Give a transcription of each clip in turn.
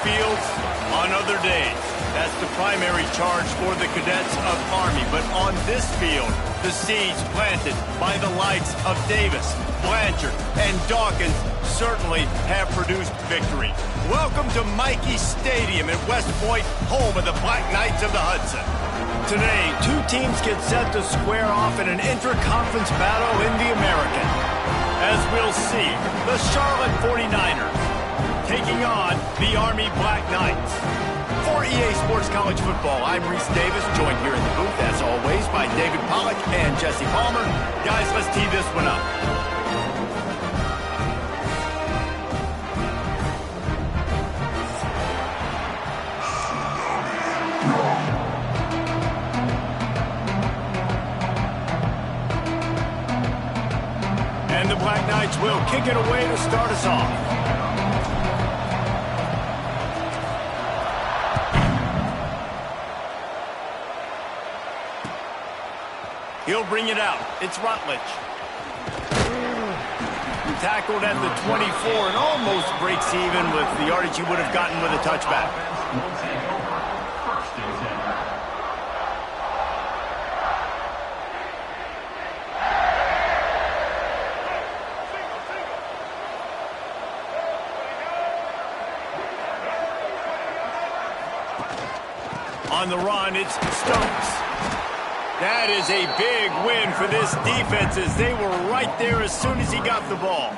fields on other days. That's the primary charge for the cadets of Army. But on this field, the seeds planted by the likes of Davis, Blanchard, and Dawkins certainly have produced victory. Welcome to Michie Stadium in West Point, home of the Black Knights of the Hudson. Today, two teams get set to square off in an intra-conference battle in the American. As we'll see, the Charlotte 49ers taking on the Army Black Knights. For EA Sports College Football, I'm Reese Davis, joined here in the booth, as always, by David Pollack and Jesse Palmer. Guys, let's tee this one up. And the Black Knights will kick it away to start us off. He'll bring it out. It's Rutledge. Tackled at the 24 and almost breaks even with the yardage he would have gotten with a touchback. On the run, it's Stokes. That is a big win for this defense as they were right there as soon as he got the ball.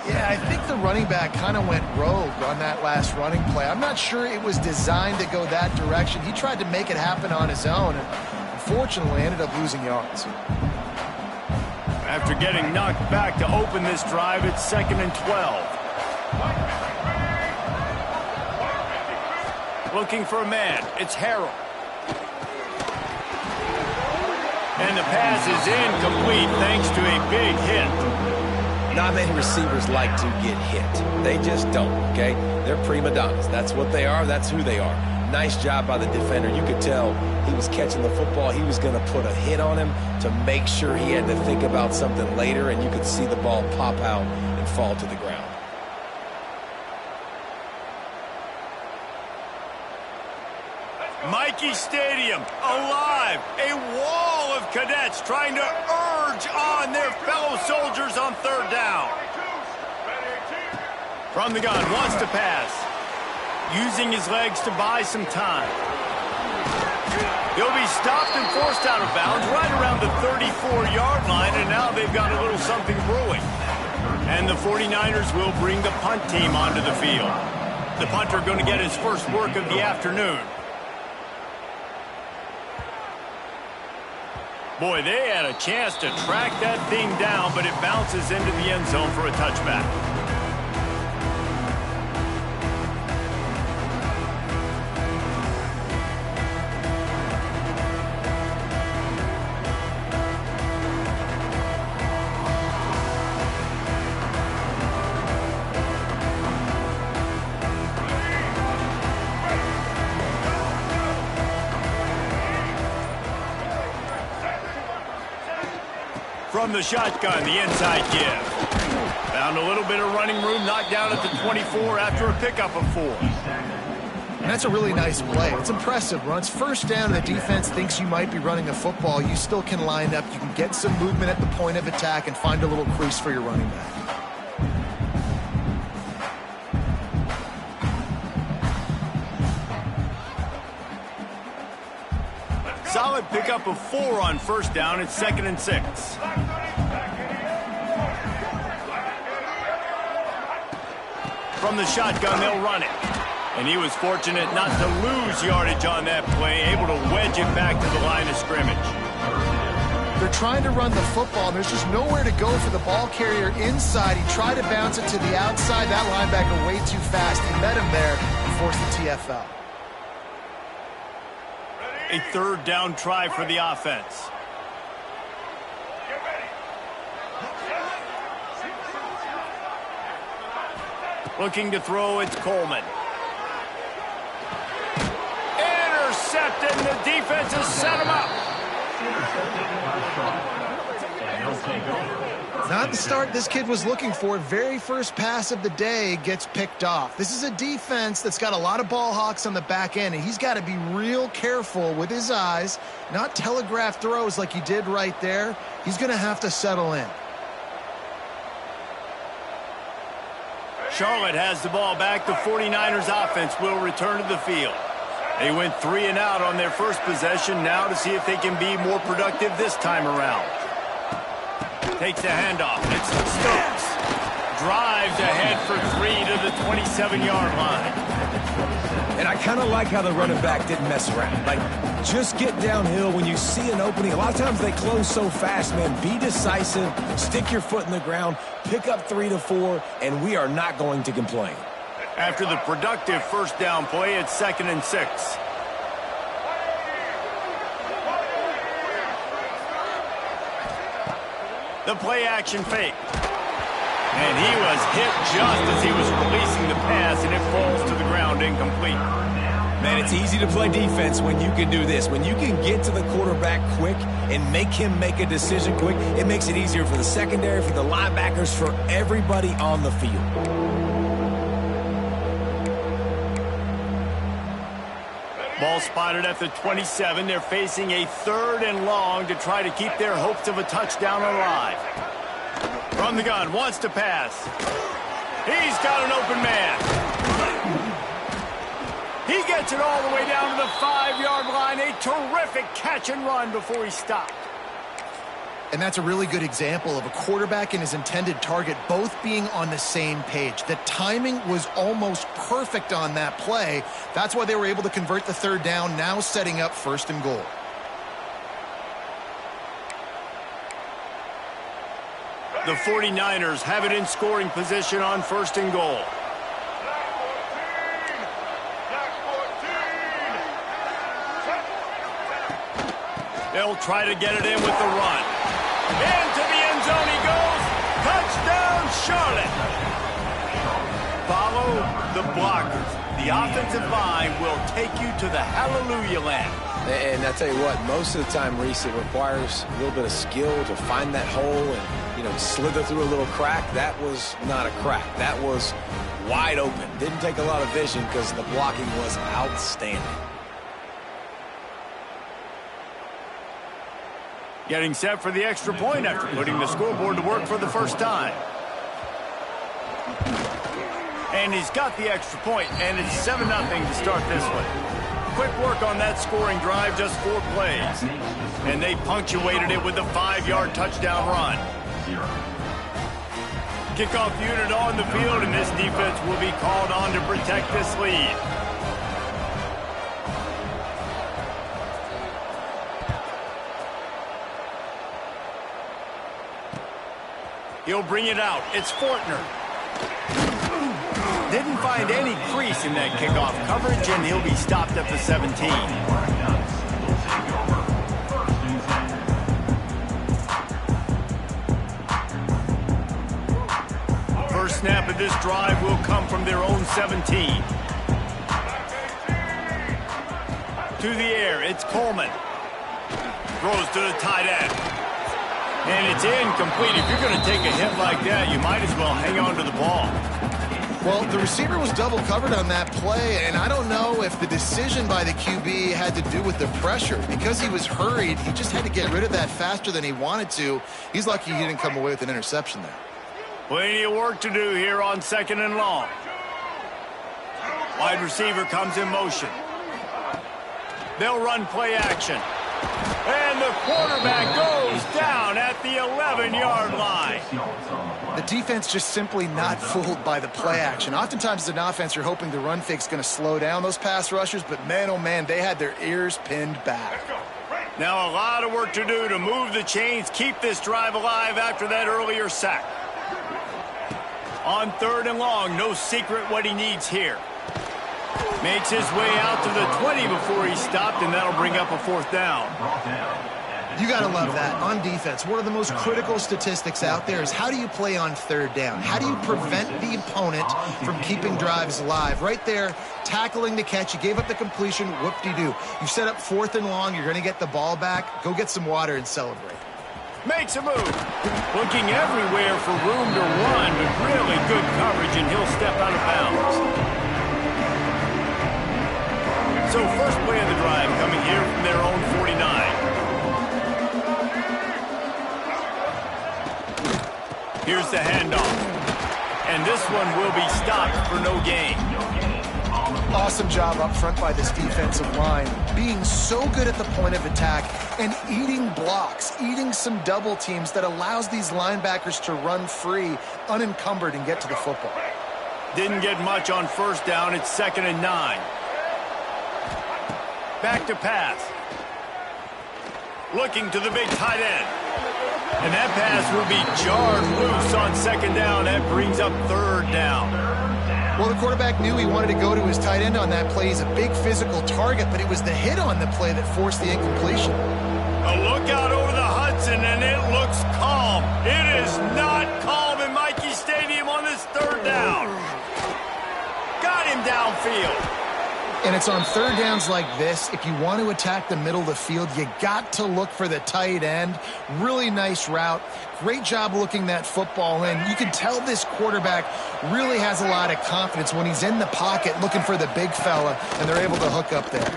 Yeah, I think the running back kind of went rogue on that last running play. I'm not sure it was designed to go that direction. He tried to make it happen on his own and unfortunately ended up losing yards. After getting knocked back to open this drive, it's 2nd and 12. Looking for a man. It's Harrell. And the pass is incomplete thanks to a big hit. Not many receivers like to get hit. They just don't, okay? They're prima donnas. That's what they are. That's who they are. Nice job by the defender. You could tell he was catching the football. He was going to put a hit on him to make sure he had to think about something later, and you could see the ball pop out and fall to the ground. Michie Stadium, alive, a wall of cadets trying to urge on their fellow soldiers on 3rd down. From the gun, wants to pass, using his legs to buy some time. He'll be stopped and forced out of bounds right around the 34-yard line, and now they've got a little something brewing. And the 49ers will bring the punt team onto the field. The punter going to get his first work of the afternoon. Boy, they had a chance to track that thing down, but it bounces into the end zone for a touchback. From the shotgun, the inside give. Found a little bit of running room, knocked down at the 24 after a pickup of 4. And that's a really nice play. It's impressive. When it's 1st down and the defense thinks you might be running the football, you still can line up. You can get some movement at the point of attack and find a little crease for your running back. Solid pickup of 4 on 1st down. It's 2nd and 6. From the shotgun, they'll run it. And he was fortunate not to lose yardage on that play, able to wedge it back to the line of scrimmage. They're trying to run the football, and there's just nowhere to go for the ball carrier inside. He tried to bounce it to the outside. That linebacker way too fast. He met him there and forced the TFL. A 3rd down try for the offense. Looking to throw, it's Coleman. Intercepted, and the defense has set him up. Not the start this kid was looking for. Very first pass of the day gets picked off. This is a defense that's got a lot of ball hawks on the back end, and he's got to be real careful with his eyes, not telegraph throws like he did right there. He's going to have to settle in. Charlotte has the ball back. The 49ers offense will return to the field. They went 3 and out on their first possession. Now to see if they can be more productive this time around. Takes the handoff. It's Stokes. Drives ahead for 3 to the 27-yard line. And I kind of like how the running back didn't mess around. Like, just get downhill when you see an opening. A lot of times they close so fast, man. Be decisive. Stick your foot in the ground. Pick up 3 to 4, and we are not going to complain. After the productive first down play, it's 2nd and 6. The play action fake. And he was hit just as he was releasing the pass, and it falls to the ground incomplete. Man, it's easy to play defense when you can do this. When you can get to the quarterback quick and make him make a decision quick, it makes it easier for the secondary, for the linebackers, for everybody on the field. Ball spotted at the 27. They're facing a 3rd and long to try to keep their hopes of a touchdown alive. From the gun, wants to pass. He's got an open man. He gets it all the way down to the 5-yard line. A terrific catch and run before he stopped. And that's a really good example of a quarterback and his intended target both being on the same page. The timing was almost perfect on that play. That's why they were able to convert the 3rd down, now setting up 1st and goal. The 49ers have it in scoring position on 1st and goal. They'll try to get it in with the run. Into the end zone he goes. Touchdown, Charlotte. Follow the blockers. The offensive line will take you to the hallelujah land. And I tell you what, most of the time, Reese, it requires a little bit of skill to find that hole and, you know, slither through a little crack. That was not a crack. That was wide open. Didn't take a lot of vision because the blocking was outstanding. Getting set for the extra point after putting the scoreboard to work for the first time. And he's got the extra point, and it's 7-0 to start this one. Quick work on that scoring drive, just 4 plays. And they punctuated it with a 5-yard touchdown run. Kickoff unit on the field, and this defense will be called on to protect this lead. He'll bring it out. It's Fortner. Didn't find any crease in that kickoff coverage, and he'll be stopped at the 17. First snap of this drive will come from their own 17. To the air, it's Coleman. Throws to the tight end. And it's incomplete. If you're going to take a hit like that, you might as well hang on to the ball. Well, the receiver was double covered on that play, and I don't know if the decision by the QB had to do with the pressure. Because he was hurried, he just had to get rid of that faster than he wanted to. He's lucky he didn't come away with an interception there. Plenty of work to do here on 2nd and long. Wide receiver comes in motion. They'll run play action. And the quarterback goes down at the 11-yard line. The defense just simply not fooled by the play action. Oftentimes as an offense, you're hoping the run fake's going to slow down those pass rushers, but man, oh man, they had their ears pinned back. Now a lot of work to do to move the chains, keep this drive alive after that earlier sack. On 3rd and long, no secret what he needs here. Makes his way out to the 20 before he stopped, and that'll bring up a 4th down. You got to love that. On defense, one of the most critical statistics out there is how do you play on 3rd down? How do you prevent the opponent from keeping drives alive? Right there, tackling the catch. You gave up the completion. Whoop-de-doo. You set up 4th and long. You're going to get the ball back. Go get some water and celebrate. Makes a move. Looking everywhere for room to run, but really good coverage, and he'll step out of bounds. So first play of the drive coming here from their own 49. Here's the handoff. And this one will be stopped for no gain. Awesome job up front by this defensive line, being so good at the point of attack and eating blocks, eating some double teams that allows these linebackers to run free, unencumbered, and get to the football. Didn't get much on first down. It's 2nd and 9. Back to pass. Looking to the big tight end. And that pass will be jarred loose on 2nd down. That brings up 3rd down. Well, the quarterback knew he wanted to go to his tight end on that play. He's a big physical target, but it was the hit on the play that forced the incompletion. A look out over the Hudson, and it looks calm. It is not calm in Mikey Stadium on this 3rd down. Got him downfield. And it's on 3rd downs like this. If you want to attack the middle of the field, you got to look for the tight end. Really nice route. Great job looking that football in. You can tell this quarterback really has a lot of confidence when he's in the pocket looking for the big fella, and they're able to hook up there.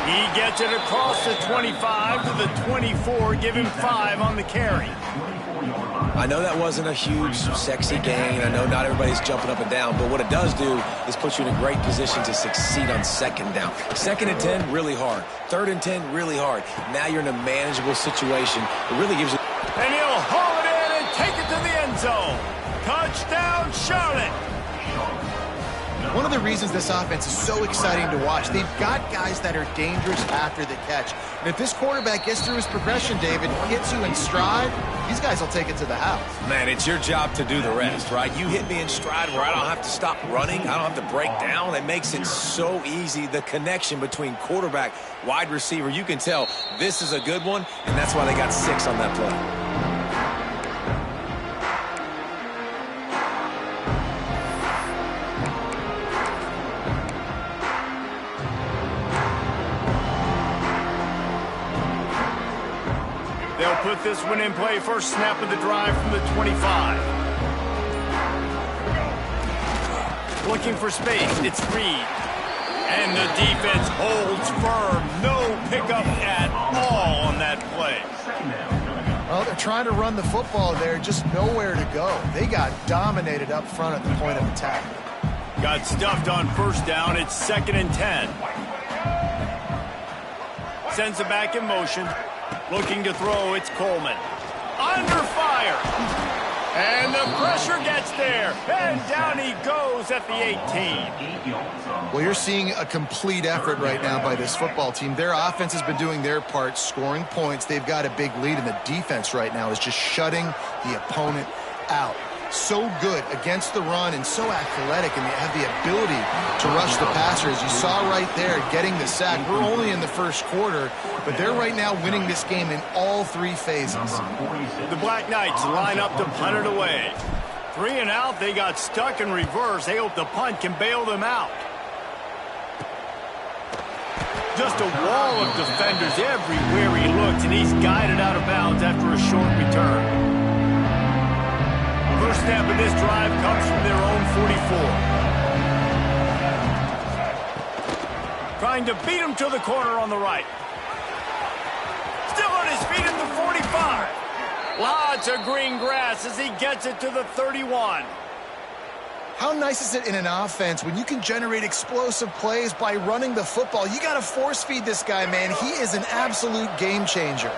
He gets it across the 25 to the 24. Give him 5 on the carry. I know that wasn't a huge, sexy gain. I know not everybody's jumping up and down, but what it does do is put you in a great position to succeed on 2nd down. 2nd and 10, really hard. 3rd and 10, really hard. Now you're in a manageable situation. It really gives you... And he'll haul it in and take it to the end zone. Touchdown, Charlotte. One of the reasons this offense is so exciting to watch, they've got guys that are dangerous after the catch. And if this quarterback gets through his progression, David, hits you in stride, these guys will take it to the house. Man, it's your job to do the rest, right? You hit me in stride where I don't have to stop running. I don't have to break down. It makes it so easy. The connection between quarterback, wide receiver, you can tell this is a good one, and that's why they got 6 on that play. They'll put this one in play. First snap of the drive from the 25. Looking for space. It's Reed. And the defense holds firm. No pickup at all on that play. Well, they're trying to run the football there, just nowhere to go. They got dominated up front at the point of attack. Got stuffed on first down. It's 2nd and 10. Sends it back in motion. Looking to throw, it's Coleman. Under fire. And the pressure gets there. And down he goes at the 18. Well, you're seeing a complete effort right now by this football team. Their offense has been doing their part, scoring points. They've got a big lead, and the defense right now is just shutting the opponent out. So good against the run and so athletic, and they have the ability to rush the passer. As you saw right there, getting the sack. We're only in the first quarter, but they're right now winning this game in all 3 phases. The Black Knights line up to punt it away. 3 and out, they got stuck in reverse. They hope the punt can bail them out. Just a wall of defenders everywhere he looks, and he's guided out of bounds after a short return. First snap of this drive comes from their own 44. Trying to beat him to the corner on the right. Still on his feet at the 45. Lots of green grass as he gets it to the 31. How nice is it in an offense when you can generate explosive plays by running the football? You got to force feed this guy, man. He is an absolute game changer.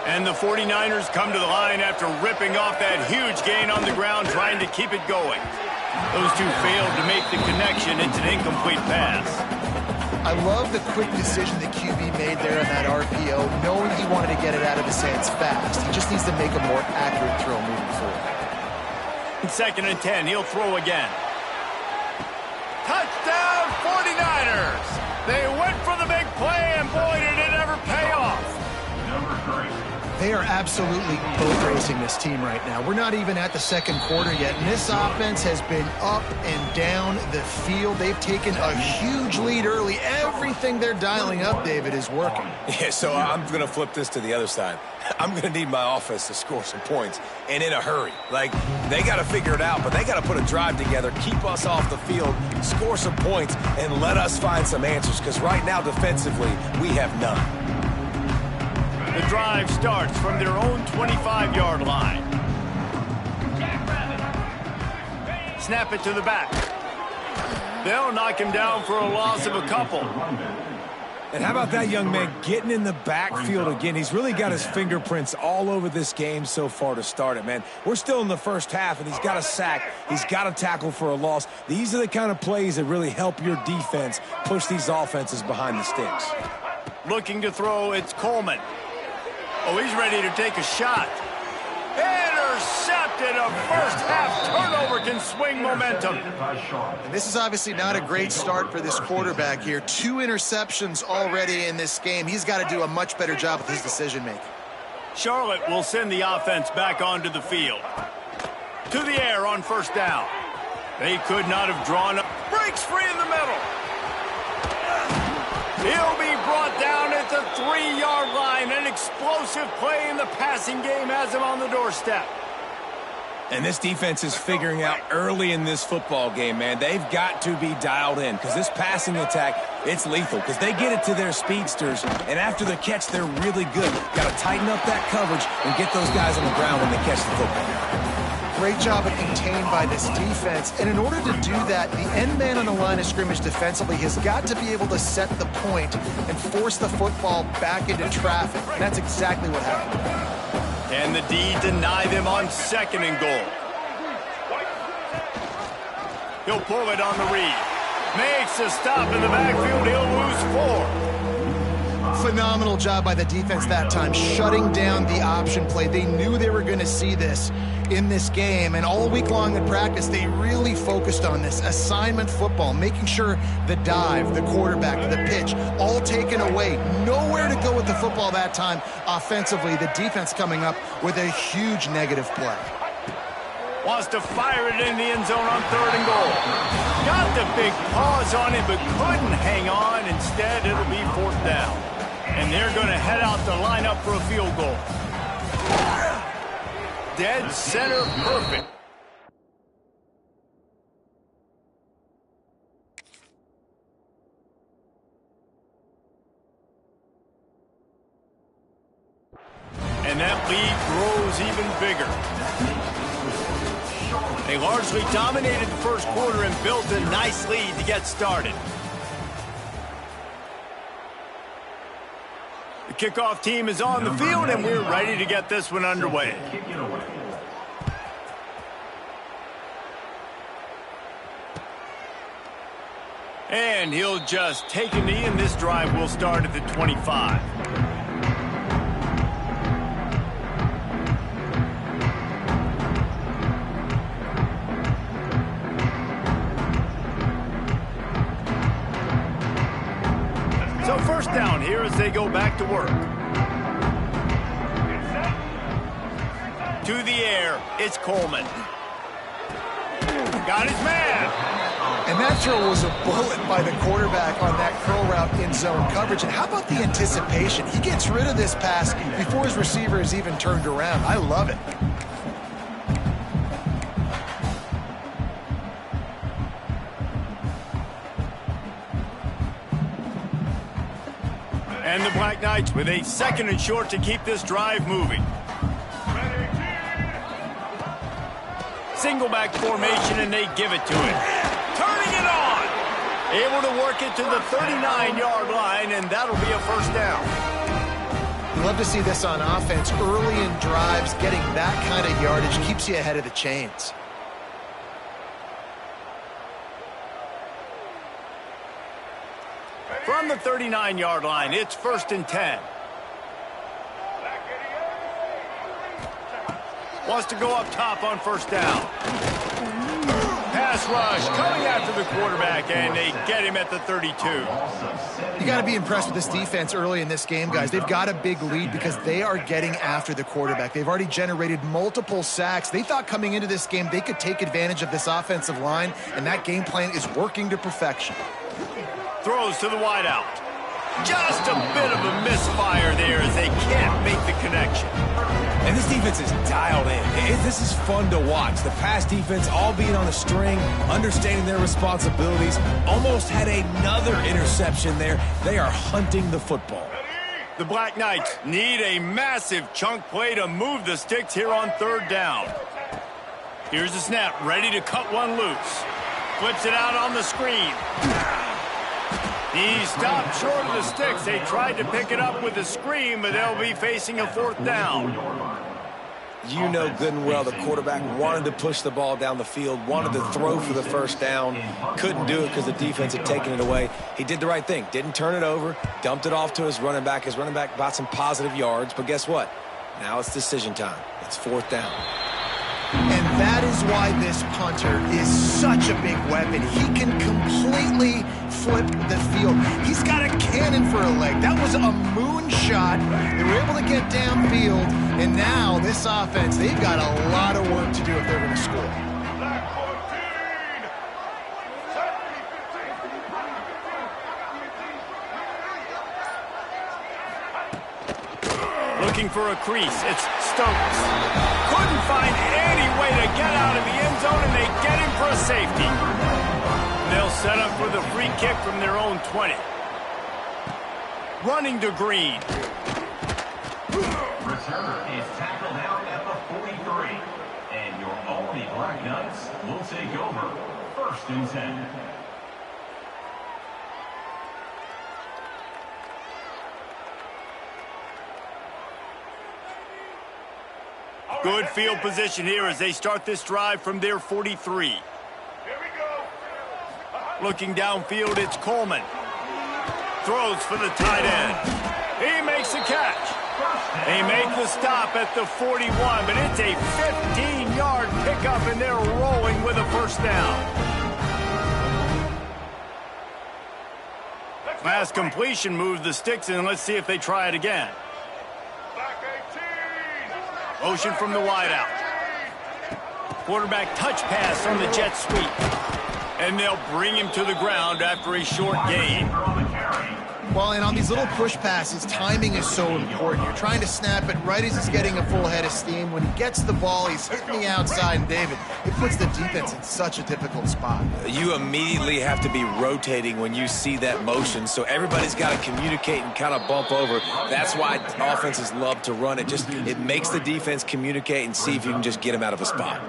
And the 49ers come to the line after ripping off that huge gain on the ground, trying to keep it going. Those two failed to make the connection. It's an incomplete pass. I love the quick decision the QB made there on that RPO, knowing he wanted to get it out of his hands fast. He just needs to make a more accurate throw moving forward. 2nd and 10, he'll throw again. Touchdown 49ers! They went for the big play, and boy, did it ever pay off. They are absolutely boat racing this team right now. We're not even at the second quarter yet, and this offense has been up and down the field. They've taken a huge lead early. Everything they're dialing up, David, is working. Yeah, so I'm going to flip this to the other side. I'm going to need my offense to score some points, and in a hurry. Like, they got to figure it out, but they got to put a drive together, keep us off the field, score some points, and let us find some answers, because right now, defensively, we have none. The drive starts from their own 25-yard line. Snap it to the back. They'll knock him down for a loss of a couple. And how about that young man getting in the backfield again? He's really got his fingerprints all over this game so far to start it, man. We're still in the first half, and he's got a sack. He's got a tackle for a loss. These are the kind of plays that really help your defense push these offenses behind the sticks. Looking to throw, it's Coleman. Oh, he's ready to take a shot. Intercepted. A first half turnover can swing momentum. And this is obviously not a great start for this quarterback here. 2 interceptions already in this game. He's got to do a much better job with his decision-making. Charlotte will send the offense back onto the field. To the air on first down. They could not have drawn up. Breaks free in the middle. He'll be brought down at the 3-yard line. An explosive play in the passing game has him on the doorstep. And this defense is figuring out early in this football game, man. They've got to be dialed in because this passing attack, it's lethal because they get it to their speedsters, and after the catch, they're really good. Got to tighten up that coverage and get those guys on the ground when they catch the football. Great job of contained by this defense. And in order to do that, the end man on the line of scrimmage defensively has got to be able to set the point and force the football back into traffic. And that's exactly what happened. And the D deny them on 2nd and goal. He'll pull it on the read. Makes a stop in the backfield. He'll lose 4. Phenomenal job by the defense that time, shutting down the option play. They knew they were going to see this in this game, and all week long in practice, they really focused on this assignment football, making sure the dive, the quarterback, the pitch, all taken away. Nowhere to go with the football that time offensively. The defense coming up with a huge negative play. Wants to fire it in the end zone on 3rd and goal. Got the big pause on it, but couldn't hang on. Instead, it'll be 4th down. And they're going to head out to line up for a field goal. Dead center perfect. And that lead grows even bigger. They largely dominated the first quarter and built a nice lead to get started. The kickoff team is on the field, and we're ready to get this one underway. And he'll just take a knee, and this drive will start at the 25. So first down here as they go back to work. To the air, it's Coleman. Got his man. And that throw was a bullet by the quarterback on that curl route in zone coverage. And how about the anticipation? He gets rid of this pass before his receiver is even turned around. I love it. And the Black Knights with a 2nd and short to keep this drive moving. Single back formation, and they give it to him. Turning it on. Able to work it to the 39-yard line, and that'll be a first down. You love to see this on offense. Early in drives, getting that kind of yardage keeps you ahead of the chains. From the 39-yard line, it's 1st and 10. Wants to go up top on first down. Pass rush coming after the quarterback, and they get him at the 32. You got to be impressed with this defense early in this game, guys. They've got a big lead because they are getting after the quarterback. They've already generated multiple sacks. They thought coming into this game they could take advantage of this offensive line, and that game plan is working to perfection. Throws to the wideout. Just a bit of a misfire there as they can't make the connection. And this defense is dialed in. This is fun to watch. The pass defense all being on the string, understanding their responsibilities, almost had another interception there. They are hunting the football. The Black Knights need a massive chunk play to move the sticks here on third down. Here's the snap, ready to cut one loose. Flips it out on the screen. He stopped short of the sticks. They tried to pick it up with the screen, but they'll be facing a fourth down. You know good and well the quarterback wanted to push the ball down the field, wanted to throw for the first down, couldn't do it because the defense had taken it away. He did the right thing, didn't turn it over, dumped it off to his running back. His running back got some positive yards, but guess what? Now it's decision time. It's fourth down. And that is why this punter is such a big weapon. He can completely flip the field. He's got a cannon for a leg. That was a moonshot. They were able to get downfield, and now this offense, they've got a lot of work to do if they're going to score. Looking for a crease. It's Stokes. Couldn't find any way to get out of the end zone, and they get him for a safety. They'll set up for the free kick from their own 20. Running to Green. Returner is tackled out at the 43. And your Albany Black Knights will take over 1st and 10. Good field position here as they start this drive from their 43. Here we go. Looking downfield, it's Coleman. Throws for the tight end. He makes the catch. They make the stop at the 41, but it's a 15-yard pickup, and they're rolling with a first down. Last completion moves the sticks, and let's see if they try it again. Motion from the wideout. Quarterback touch pass on the jet sweep. And they'll bring him to the ground after a short gain. Well, and on these little push passes, timing is so important. You're trying to snap it right as he's getting a full head of steam. When he gets the ball, he's hitting the outside, and David, it puts the defense in such a difficult spot. You immediately have to be rotating when you see that motion, so everybody's got to communicate and kind of bump over. That's why offenses love to run it. It makes the defense communicate and see if you can just get him out of a spot.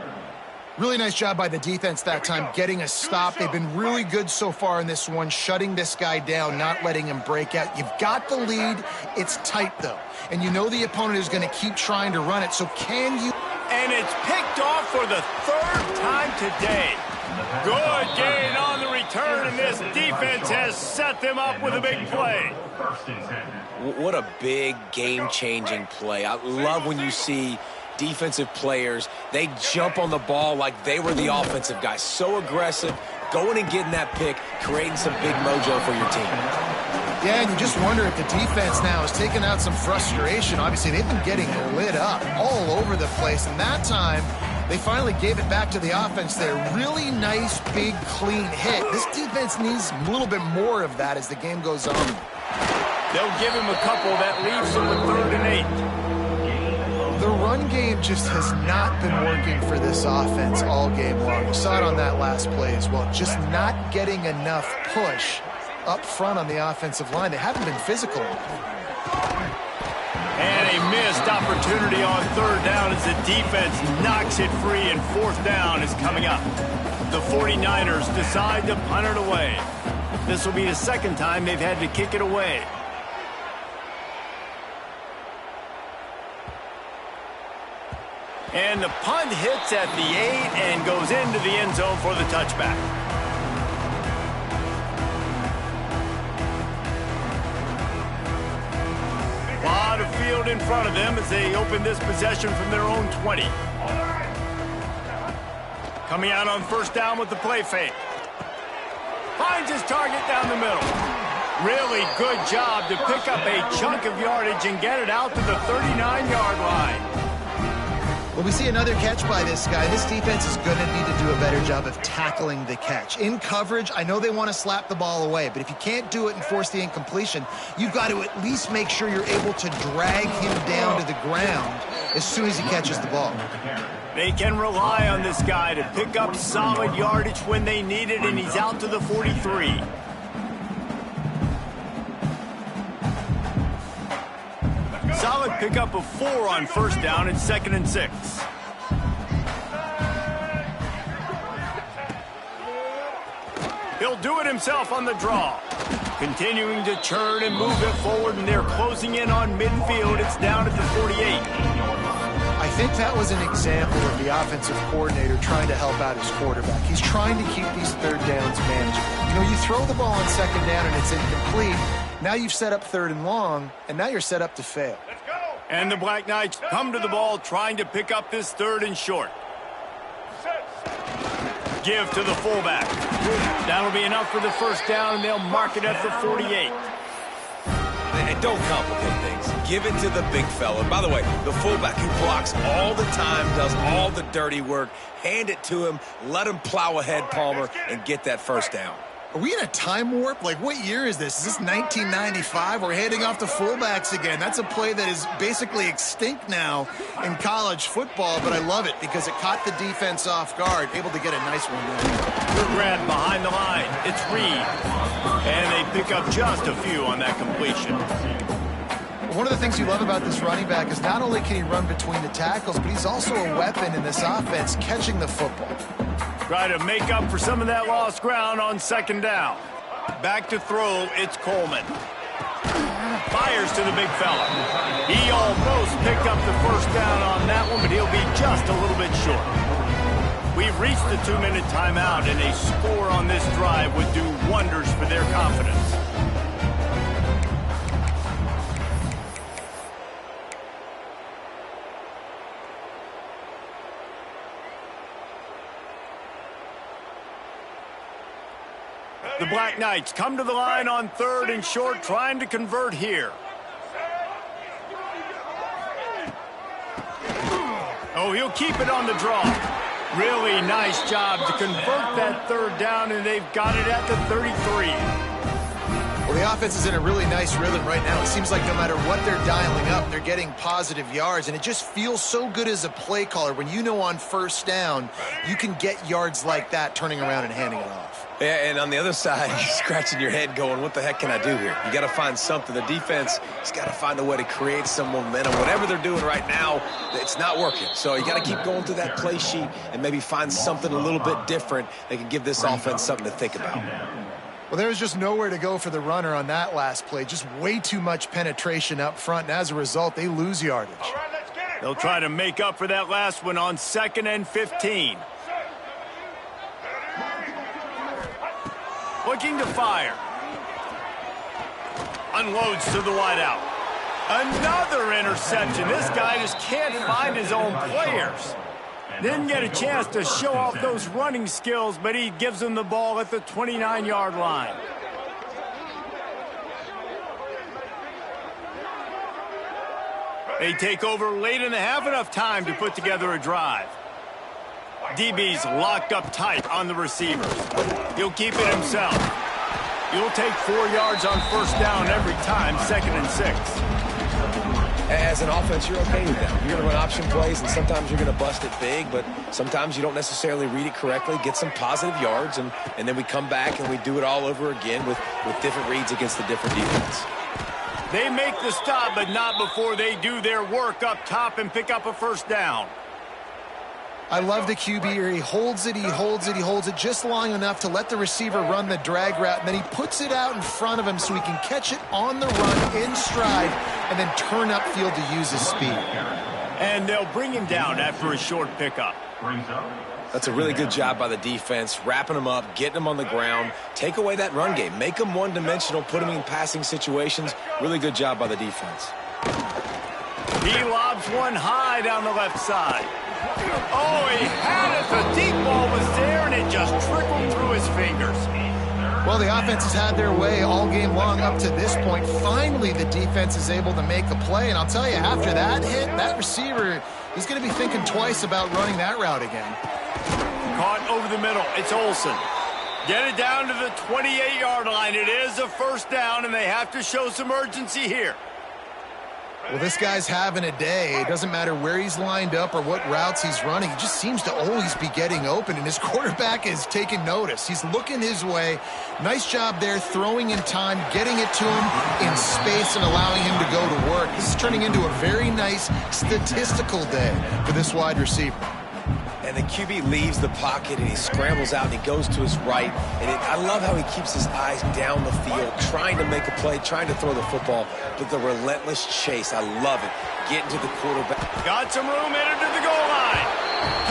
Really nice job by the defense that time, getting a stop. They've been really good so far in this one, shutting this guy down, not letting him break out. You've got the lead. It's tight, though. And you know the opponent is going to keep trying to run it, so can you? And it's picked off for the third time today. Good gain on the return, and this defense has set them up with a big play. What a big game-changing play. I love when you see defensive players, they jump on the ball like they were the offensive guys. So aggressive, going and getting that pick, creating some big mojo for your team. Yeah, and you just wonder if the defense now is taking out some frustration. Obviously, they've been getting lit up all over the place, and that time, they finally gave it back to the offense there. Really nice, big, clean hit. This defense needs a little bit more of that as the game goes on. They'll give him a couple that leaves them with 3rd and 8. The run game just has not been working for this offense all game long. We saw it on that last play as well. Just not getting enough push up front on the offensive line. They haven't been physical. And a missed opportunity on 3rd down as the defense knocks it free, and 4th down is coming up. The 49ers decide to punt it away. This will be the 2nd time they've had to kick it away. And the punt hits at the 8 and goes into the end zone for the touchback. A lot of field in front of them as they open this possession from their own 20. Coming out on first down with the play fake. Finds his target down the middle. Really good job to pick up a chunk of yardage and get it out to the 39-yard line. Well, we see another catch by this guy. This defense is going to need to do a better job of tackling the catch. In coverage, I know they want to slap the ball away, but if you can't do it and force the incompletion, you've got to at least make sure you're able to drag him down to the ground as soon as he catches the ball. They can rely on this guy to pick up solid yardage when they need it, and he's out to the 43. Solid pickup of 4 on first down and 2nd and 6. He'll do it himself on the draw. Continuing to churn and move it forward, and they're closing in on midfield. It's down at the 48. I think that was an example of the offensive coordinator trying to help out his quarterback. He's trying to keep these third downs manageable. You know, you throw the ball on 2nd down and it's incomplete. Now you've set up 3rd and long, and now you're set up to fail. And the Black Knights come to the ball trying to pick up this 3rd and short. Give to the fullback. That'll be enough for the first down, and they'll mark it at the 48. And don't complicate things. Give it to the big fella. And by the way, the fullback who blocks all the time, does all the dirty work. Hand it to him, let him plow ahead, Palmer, and get that first down. Are we in a time warp? Like, what year is this? Is this 1995? We're handing off to fullbacks again. That's a play that is basically extinct now in college football, but I love it because it caught the defense off guard, able to get a nice one there. Good grab behind the line. It's Reed. And they pick up just a few on that completion. One of the things you love about this running back is not only can he run between the tackles, but he's also a weapon in this offense catching the football. Try to make up for some of that lost ground on 2nd down. Back to throw, it's Coleman. Fires to the big fella. He almost picked up the first down on that one, but he'll be just a little bit short. We've reached the 2-minute timeout, and a score on this drive would do wonders for their confidence. The Black Knights come to the line on 3rd and short, trying to convert here. Oh, he'll keep it on the draw. Really nice job to convert that 3rd down, and they've got it at the 33. Well, the offense is in a really nice rhythm right now. It seems like no matter what they're dialing up, they're getting positive yards, and it just feels so good as a play caller when you know on first down you can get yards like that turning around and handing it off. Yeah, and on the other side, you're scratching your head going, what the heck can I do here? You got to find something. The defense has got to find a way to create some momentum. Whatever they're doing right now, it's not working. So you got to keep going through that play sheet and maybe find something a little bit different that can give this offense something to think about. Well, there was just nowhere to go for the runner on that last play. Just way too much penetration up front, and as a result, they lose yardage. They'll try to make up for that last one on 2nd and 15. Looking to fire. Unloads to the wideout. Another interception. This guy just can't find his own players. Didn't get a chance to show off those running skills, but he gives them the ball at the 29-yard line. They take over late in the half, enough time to put together a drive. DB's locked up tight on the receivers. He'll keep it himself. He'll take 4 yards on first down every time, 2nd and 6. As an offense, you're okay with that. You're going to run option plays, and sometimes you're going to bust it big, but sometimes you don't necessarily read it correctly, get some positive yards, and then we come back and we do it all over again with different reads against the different defense. They make the stop, but not before they do their work up top and pick up a first down. I love the QB here. He holds it, he holds it, he holds it just long enough to let the receiver run the drag route, and then he puts it out in front of him so he can catch it on the run in stride and then turn upfield to use his speed. And they'll bring him down after a short pickup. That's a really good job by the defense, wrapping them up, getting them on the ground, take away that run game, make them one-dimensional, put them in passing situations. Really good job by the defense. He lobs one high down the left side. Oh, he had it. The deep ball was there, and it just trickled through his fingers. Well, the offense has had their way all game long up to this point. Finally, the defense is able to make a play. And I'll tell you, after that hit, that receiver, he's going to be thinking twice about running that route again. Caught over the middle. It's Olsen. Get it down to the 28-yard line. It is a first down, and they have to show some urgency here. Well, this guy's having a day. It doesn't matter where he's lined up or what routes he's running. He just seems to always be getting open, and his quarterback is taking notice. He's looking his way. Nice job there, throwing in time, getting it to him in space, and allowing him to go to work. This is turning into a very nice statistical day for this wide receiver. And the QB leaves the pocket, and he scrambles out, and he goes to his right. And I love how he keeps his eyes down the field, trying to make a play, trying to throw the football, but the relentless chase, I love it. Getting to the quarterback. Got some room, headed to the goal line.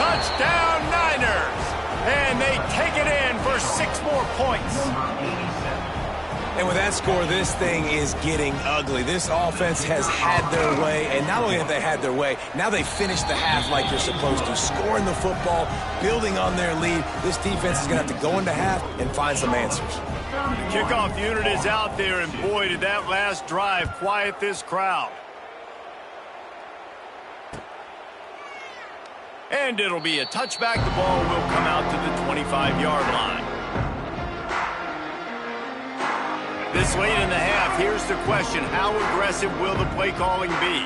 Touchdown, Niners. And they take it in for 6 more points. And with that score, this thing is getting ugly. This offense has had their way, and not only have they had their way, now they finished the half like they're supposed to, scoring the football, building on their lead. This defense is going to have to go into half and find some answers. The kickoff unit is out there, and boy, did that last drive quiet this crowd. And it'll be a touchback. The ball will come out to the 25-yard line. This late in the half, here's the question. How aggressive will the play calling be?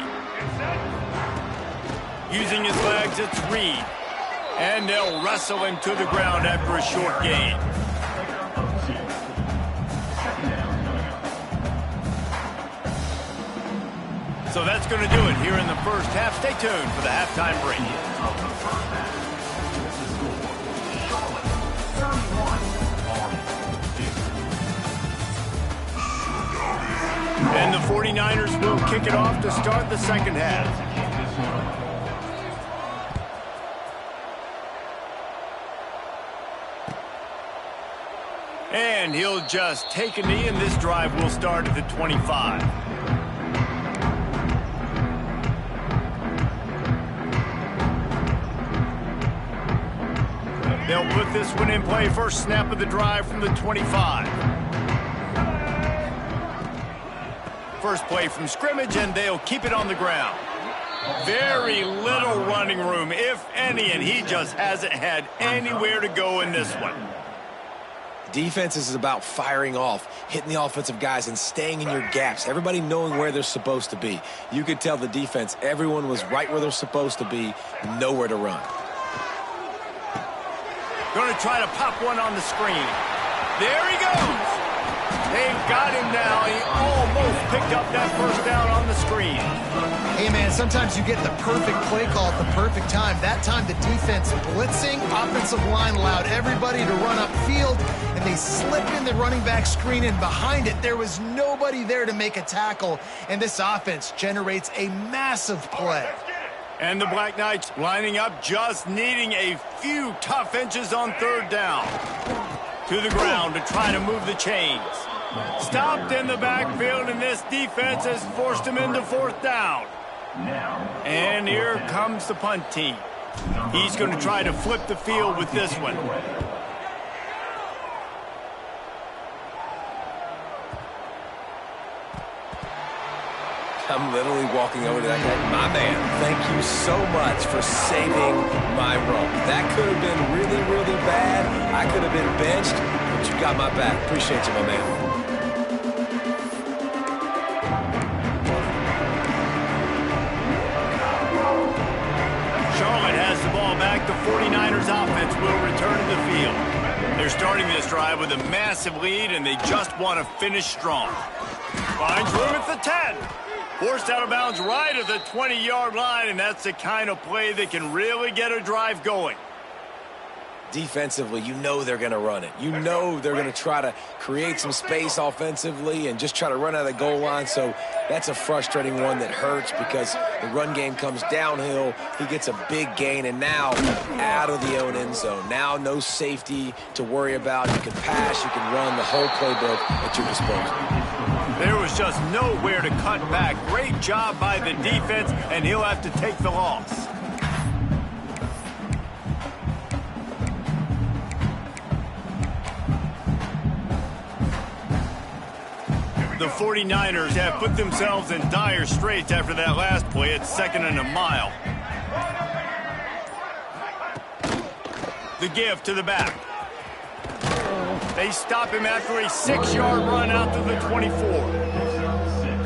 Using his legs, it's Reed. And they'll wrestle him to the ground after a short gain. So that's going to do it here in the first half. Stay tuned for the halftime break. And the 49ers will kick it off to start the second half. And he'll just take a knee, and this drive will start at the 25. They'll put this one in play. First snap of the drive from the 25. First play from scrimmage, and they'll keep it on the ground. Very little running room, if any, and he just hasn't had anywhere to go in this one. Defense is about firing off, hitting the offensive guys, and staying in your gaps. Everybody knowing where they're supposed to be. You could tell the defense, everyone was right where they're supposed to be, nowhere to run. Going to try to pop one on the screen. There he goes. They've got him now. He almost picked up that first down on the screen. Hey, man, sometimes you get the perfect play call at the perfect time. That time the defense blitzing, offensive line allowed everybody to run upfield, and they slip in the running back screen, and behind it there was nobody there to make a tackle, and this offense generates a massive play. And the Black Knights lining up, just needing a few tough inches on third down. To the ground to try to move the chains. Stopped in the backfield, and this defense has forced him into fourth down. And here comes the punt team. He's going to try to flip the field with this one. I'm literally walking over to that guy. My man, thank you so much for saving my run. That could have been really, really bad. I could have been benched, but you got my back. Appreciate you, my man. Charlotte has the ball back. The 49ers offense will return to the field. They're starting this drive with a massive lead, and they just want to finish strong. Finds room at the 10. Forced out of bounds right at the 20-yard line, and that's the kind of play that can really get a drive going. Defensively, you know they're going to run it. You know they're going to try to create some space offensively and just try to run out of the goal line. So that's a frustrating one that hurts because the run game comes downhill. He gets a big gain, and now out of the own end zone. Now no safety to worry about. You can pass, you can run the whole playbook at your disposal. There was just nowhere to cut back. Great job by the defense, and he'll have to take the loss. The 49ers have put themselves in dire straits after that last play at 2nd and a mile. The give to the back. They stop him after a 6-yard run out to the 24.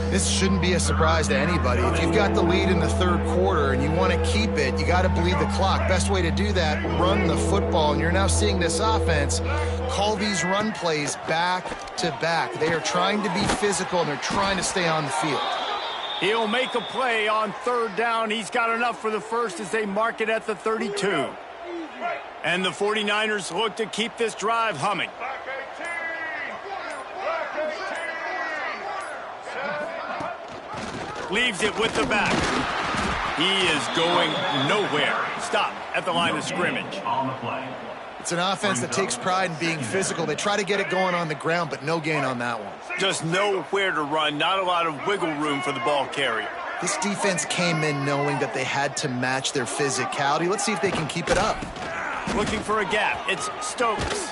This shouldn't be a surprise to anybody. If you've got the lead in the third quarter and you want to keep it, you got to bleed the clock. Best way to do that, run the football. And you're now seeing this offense call these run plays back to back. They are trying to be physical, and they're trying to stay on the field. He'll make a play on 3rd down. He's got enough for the first as they mark it at the 32. And the 49ers look to keep this drive humming. Leaves it with the back. He is going nowhere. Stop at the line of scrimmage. On the play. It's an offense that takes pride in being physical. They try to get it going on the ground, but no gain on that one. Just nowhere to run. Not a lot of wiggle room for the ball carrier. This defense came in knowing that they had to match their physicality. Let's see if they can keep it up. Looking for a gap. It's Stokes.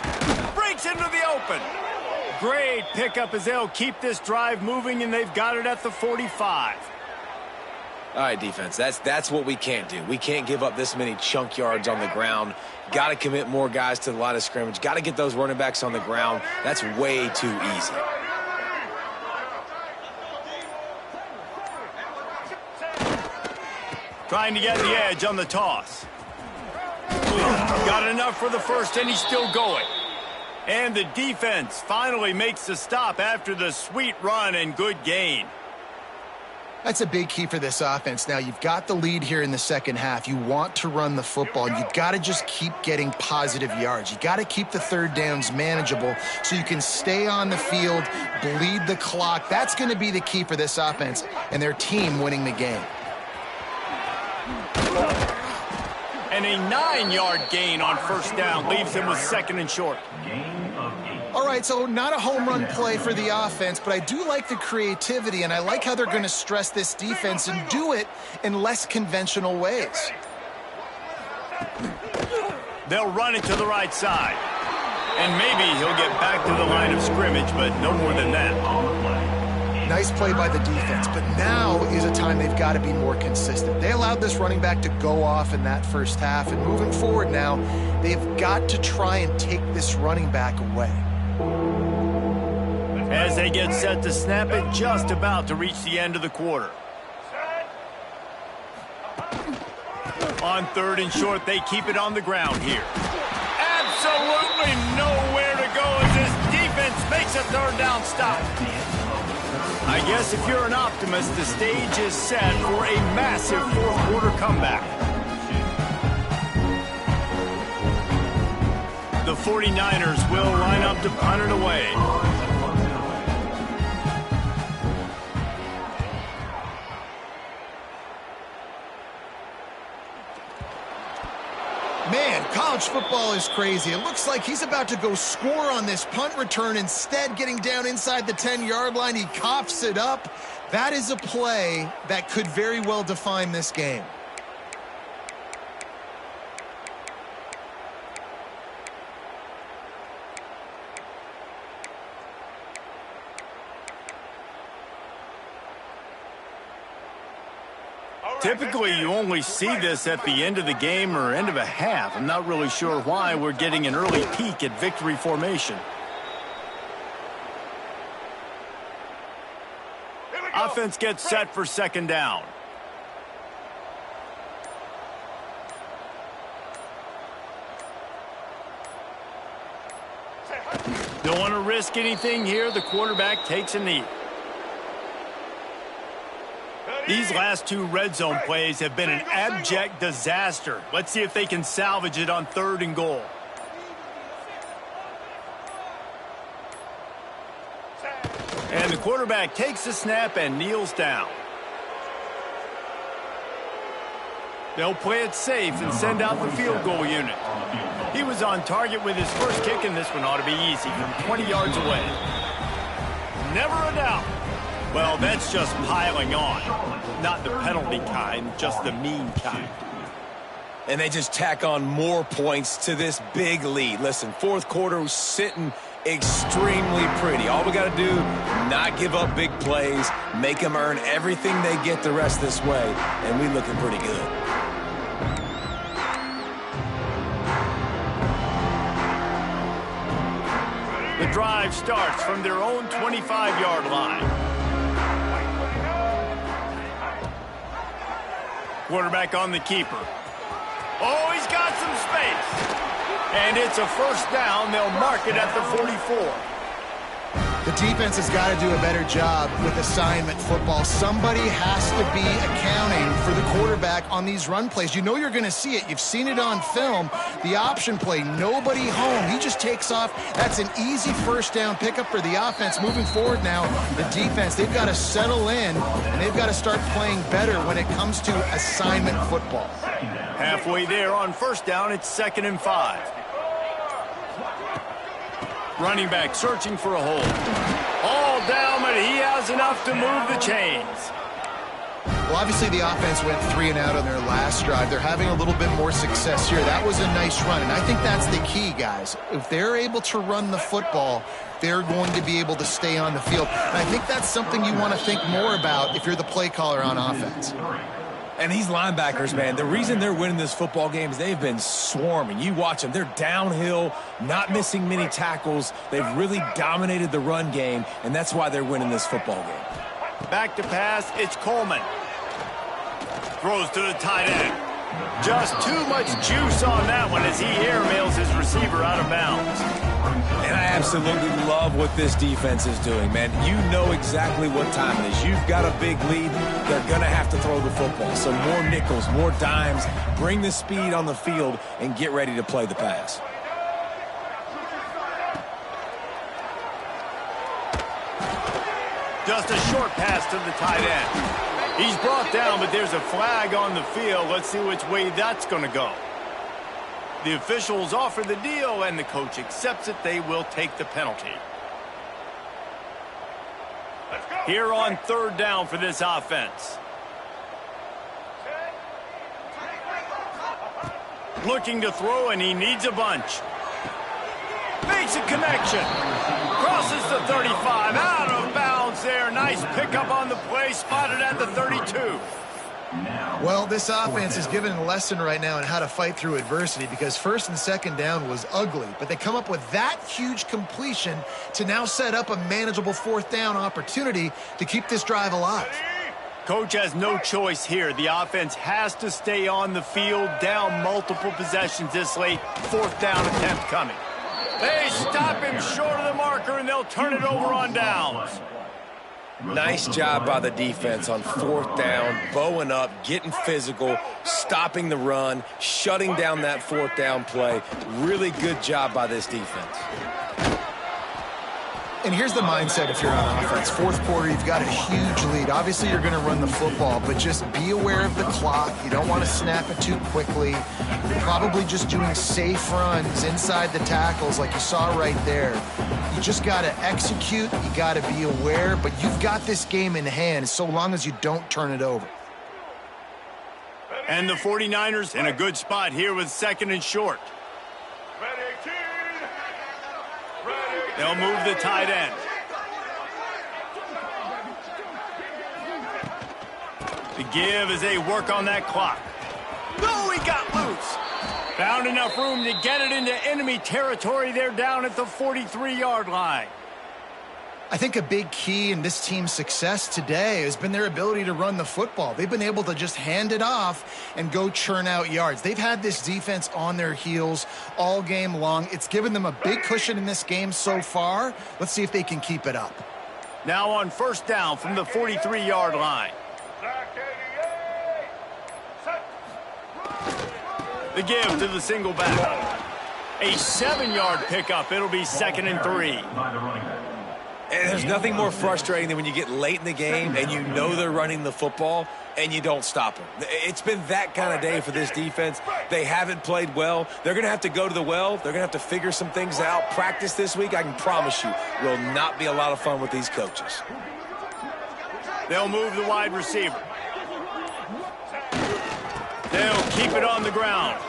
Breaks into the open. Great pickup as they'll keep this drive moving, and they've got it at the 45. All right, defense, that's what we can't do. We can't give up this many chunk yards on the ground. Got to commit more guys to the line of scrimmage. Got to get those running backs on the ground. That's way too easy. Trying to get the edge on the toss. Got enough for the first, and he's still going. And the defense finally makes the stop after the sweet run and good gain. That's a big key for this offense. Now, you've got the lead here in the second half. You want to run the football. You've got to just keep getting positive yards. You got to keep the 3rd downs manageable so you can stay on the field, bleed the clock. That's going to be the key for this offense and their team winning the game. And a 9-yard gain on 1st down leaves him with 2nd and short. All right, so not a home run play for the offense, but I do like the creativity, and I like how they're going to stress this defense and do it in less conventional ways. They'll run it to the right side. And maybe he'll get back to the line of scrimmage, but no more than that. Nice play by the defense, but now is a time they've got to be more consistent. They allowed this running back to go off in that first half, and moving forward now, they've got to try and take this running back away. As they get set to snap it, just about to reach the end of the quarter. On 3rd and short, they keep it on the ground here. Absolutely nowhere to go as this defense makes a 3rd down stop. I guess if you're an optimist, the stage is set for a massive 4th quarter comeback. The 49ers will line up to punt it away. Man, college football is crazy. It looks like he's about to go score on this punt return. Instead, getting down inside the 10-yard line, he coughs it up. That is a play that could very well define this game. Typically, you only see this at the end of the game or end of a half. I'm not really sure why we're getting an early peek at victory formation. Offense gets set for 2nd down. Don't want to risk anything here. The quarterback takes a knee. These last 2 red zone plays have been an abject disaster. Let's see if they can salvage it on 3rd and goal. And the quarterback takes the snap and kneels down. They'll play it safe and send out the field goal unit. He was on target with his first kick, and this one ought to be easy from 20 yards away. Never a doubt. Well, that's just piling on. Not the penalty kind, just the mean kind. And they just tack on more points to this big lead. Listen, 4th quarter was sitting extremely pretty. All we got to do, not give up big plays, make them earn everything they get the rest this way, and we looking pretty good. The drive starts from their own 25-yard line. Quarterback on the keeper. Oh, he's got some space. And it's a first down. They'll mark it at the 44. The defense has got to do a better job with assignment football. Somebody has to be accounting for the quarterback on these run plays. You know you're going to see it. You've seen it on film. The option play, nobody home. He just takes off. That's an easy first down pickup for the offense. Moving forward now, the defense, they've got to settle in, and they've got to start playing better when it comes to assignment football. Halfway there on first down, it's 2nd and 5. Running back searching for a hole. All down, but he has enough to move the chains. Well, obviously the offense went 3 and out on their last drive. They're having a little bit more success here. That was a nice run, and I think that's the key, guys. If they're able to run the football, they're going to be able to stay on the field. And I think that's something you want to think more about if you're the play caller on offense. And these linebackers, man, the reason they're winning this football game is they've been swarming. You watch them. They're downhill, not missing many tackles. They've really dominated the run game, and that's why they're winning this football game. Back to pass, it's Coleman. Throws to the tight end. Just too much juice on that one as he airmails his receiver out of bounds. And I absolutely love what this defense is doing, man. You know exactly what time it is. You've got a big lead. They're going to have to throw the football. So more nickels, more dimes. Bring the speed on the field and get ready to play the pass. Just a short pass to the tight end. He's brought down, but there's a flag on the field. Let's see which way that's going to go. The officials offer the deal, and the coach accepts it. They will take the penalty. Here on 3rd down for this offense. Looking to throw, and he needs a bunch. Makes a connection. Crosses the 35. Out of bounds there. Nice pickup on the play. Spotted at the 32. Well, this offense is given a lesson right now on how to fight through adversity because 1st and 2nd down was ugly, but they come up with that huge completion to now set up a manageable 4th down opportunity to keep this drive alive. Coach has no choice here. The offense has to stay on the field, down multiple possessions this late. 4th down attempt coming. They stop him short of the marker, and they'll turn it over on downs. Nice job by the defense on 4th down, bowing up, getting physical, stopping the run, shutting down that 4th down play. Really good job by this defense. And here's the mindset if you're on offense. 4th quarter, you've got a huge lead. Obviously, you're going to run the football, but just be aware of the clock. You don't want to snap it too quickly. You're probably just doing safe runs inside the tackles like you saw right there. You just got to execute. You got to be aware, but you've got this game in hand so long as you don't turn it over. And the 49ers in a good spot here with 2nd and short. They'll move the tight end. The give as they work on that clock. No, he got loose. Found enough room to get it into enemy territory. They're down at the 43-yard line. I think a big key in this team's success today has been their ability to run the football. They've been able to just hand it off and go churn out yards. They've had this defense on their heels all game long. It's given them a big cushion in this game so far. Let's see if they can keep it up. Now on 1st down from the 43-yard line. The give to the single back. A 7-yard pickup. It'll be 2nd and 3. And there's nothing more frustrating than when you get late in the game and you know they're running the football and you don't stop them. It's been that kind of day for this defense. They haven't played well. They're going to have to go to the well. They're going to have to figure some things out. Practice this week, I can promise you, will not be a lot of fun with these coaches. They'll move the wide receiver. They'll keep it on the ground.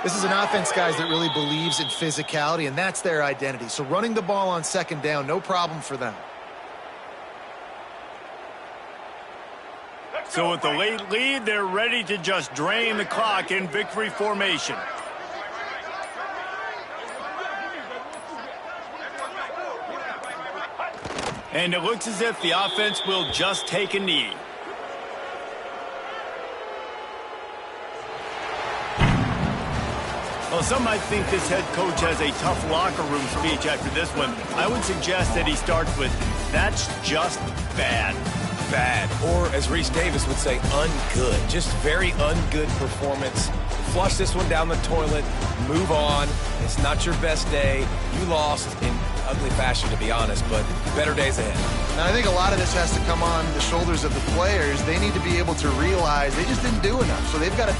This is an offense, guys, that really believes in physicality, and that's their identity. So running the ball on second down, no problem for them. So with the late lead, they're ready to just drain the clock in victory formation. And it looks as if the offense will just take a knee. Well, some might think this head coach has a tough locker room speech after this one. I would suggest that he starts with, "That's just bad." Bad, or as Reese Davis would say, ungood. Just very ungood performance. Flush this one down the toilet, move on. It's not your best day. You lost in ugly fashion, to be honest, but better days ahead. And I think a lot of this has to come on the shoulders of the players. They need to be able to realize they just didn't do enough, so they've got to